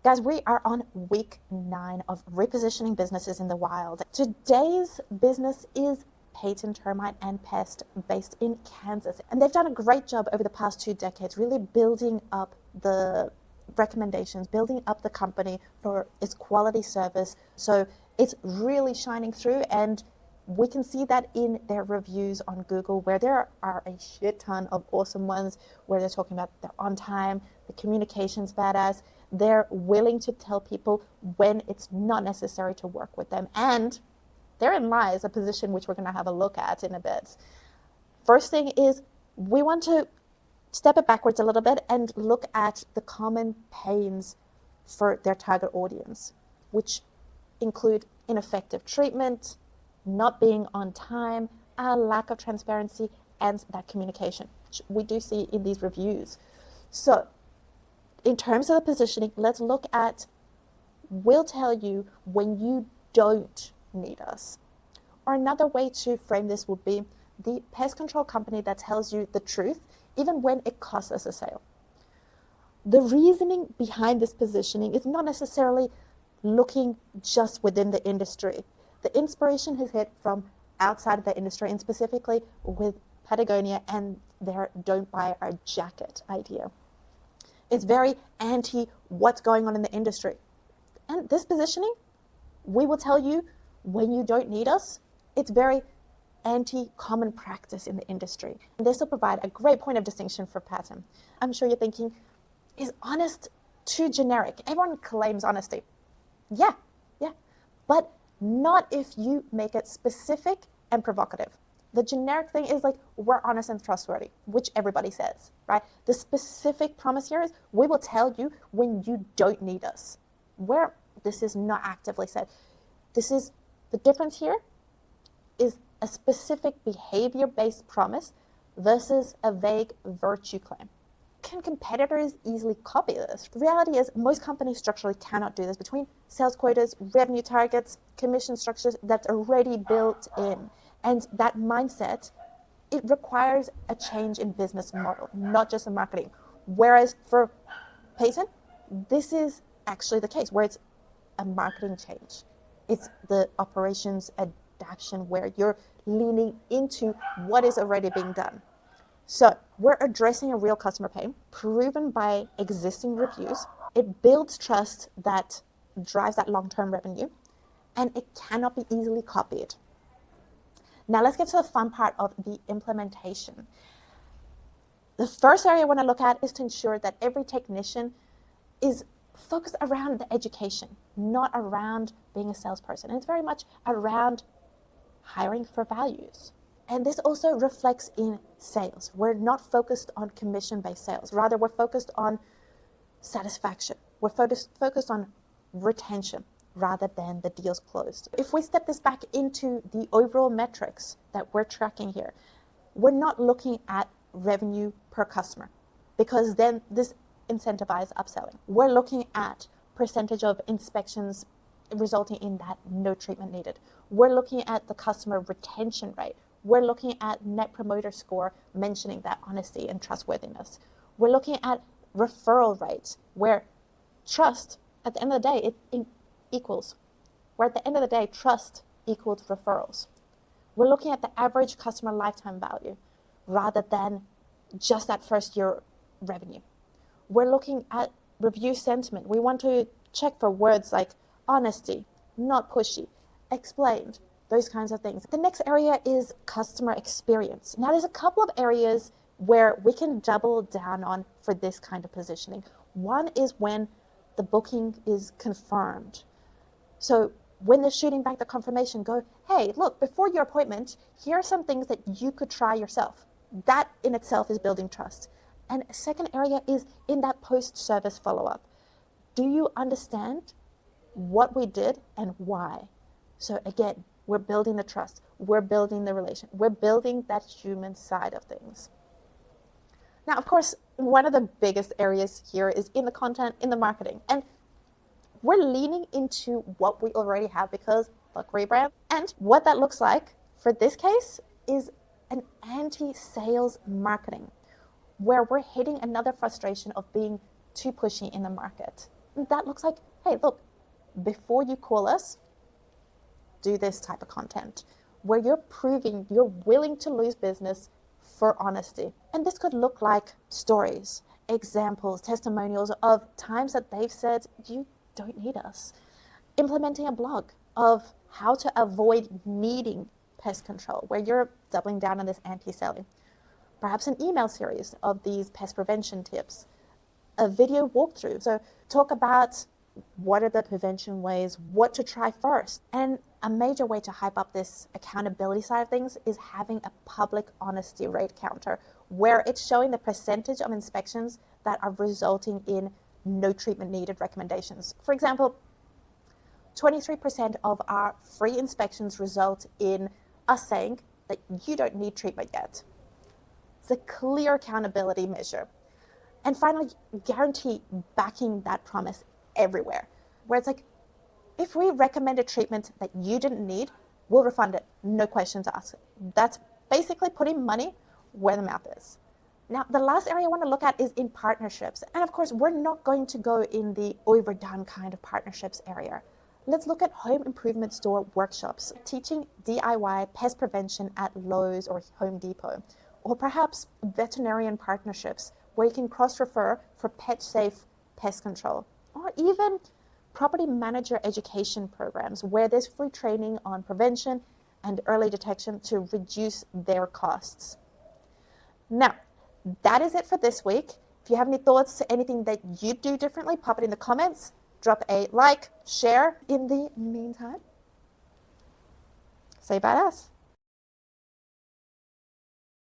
Guys, we are on week 9 of repositioning businesses in the wild. Today's business is Patton Termite and Pest, based in Kansas. And they've done a great job over the past 2 decades, really building up the recommendations, building up the company for its quality service. So it's really shining through, and we can see that in their reviews on Google, where there are a shit ton of awesome ones where they're talking about they're on time, the communication's badass, they're willing to tell people when it's not necessary to work with them. And therein lies a position which we're going to have a look at in a bit. First thing is, we want to step it backwards a little bit and look at the common pains for their target audience, which include ineffective treatment, not being on time, a lack of transparency, and that communication, which we do see in these reviews. So in terms of the positioning, let's look at, we'll tell you when you don't need us. Or another way to frame this would be the pest control company that tells you the truth, even when it costs us a sale. The reasoning behind this positioning is not necessarily looking just within the industry. The inspiration has hit from outside of the industry, and specifically with Patagonia and their "don't buy our jacket" idea. It's very anti what's going on in the industry. And this positioning, we will tell you when you don't need us, it's very anti-common practice in the industry. And this will provide a great point of distinction for Patton. I'm sure you're thinking, is honest too generic? Everyone claims honesty. Yeah. But not if you make it specific and provocative. The generic thing is like, we're honest and trustworthy, which everybody says, right? The specific promise here is, we will tell you when you don't need us. Where this is not actively said. This is, the difference here is a specific behavior-based promise versus a vague virtue claim. Can competitors easily copy this? The reality is, most companies structurally cannot do this. Between sales quotas, revenue targets, commission structures, that's already built in. And that mindset, it requires a change in business model, not just in marketing. Whereas for Patton, this is actually the case, where it's a marketing change. It's the operations adaptation, where you're leaning into what is already being done. So we're addressing a real customer pain, proven by existing reviews. It builds trust that drives that long-term revenue, and it cannot be easily copied. Now let's get to the fun part of the implementation. The first area I want to look at is to ensure that every technician is focused around the education, not around being a salesperson. And it's very much around hiring for values. And this also reflects in sales. We're not focused on commission-based sales. Rather, we're focused on satisfaction. We're focused on retention rather than the deals closed. If we step this back into the overall metrics that we're tracking here, we're not looking at revenue per customer, because then this incentivizes upselling. We're looking at percentage of inspections resulting in that no treatment needed. We're looking at the customer retention rate. We're looking at net promoter score, mentioning that honesty and trustworthiness. We're looking at referral rates, where trust, at the end of the day, it equals. Where at the end of the day, trust equals referrals. We're looking at the average customer lifetime value rather than just that first year revenue. We're looking at review sentiment. We want to check for words like honesty, not pushy, explained, those kinds of things. The next area is customer experience. Now, there's a couple of areas where we can double down on for this kind of positioning. One is when the booking is confirmed. So when they're shooting back the confirmation, go, hey, look, before your appointment, here are some things that you could try yourself. That in itself is building trust. And a second area is in that post-service follow-up. Do you understand what we did and why? So again, we're building the trust. We're building the relation. We're building that human side of things. Now, of course, one of the biggest areas here is in the content, in the marketing. And we're leaning into what we already have, because fuck rebrand. And what that looks like for this case is an anti-sales marketing, where we're hitting another frustration of being too pushy in the market. That looks like, hey, look, before you call us, do this type of content where you're proving you're willing to lose business for honesty. And this could look like stories, examples, testimonials of times that they've said, you don't need us. Implementing a blog of how to avoid needing pest control, where you're doubling down on this anti-selling. Perhaps an email series of these pest prevention tips, a video walkthrough. So talk about what are the prevention ways, what to try first. And a major way to hype up this accountability side of things is having a public honesty rate counter where it's showing the percentage of inspections that are resulting in no treatment needed recommendations. For example, 23% of our free inspections result in us saying that you don't need treatment yet. It's a clear accountability measure. And finally, guarantee backing that promise everywhere, where it's like, if we recommend a treatment that you didn't need, we'll refund it, no questions asked. That's basically putting money where the mouth is. Now, the last area I want to look at is in partnerships. And of course, we're not going to go in the overdone kind of partnerships area. Let's look at home improvement store workshops, teaching DIY pest prevention at Lowe's or Home Depot, or perhaps veterinarian partnerships where you can cross-refer for pet-safe pest control, or even property manager education programs where there's free training on prevention and early detection to reduce their costs. Now, that is it for this week. If you have any thoughts, anything that you do differently, pop it in the comments, drop a like, share. In the meantime, say badass.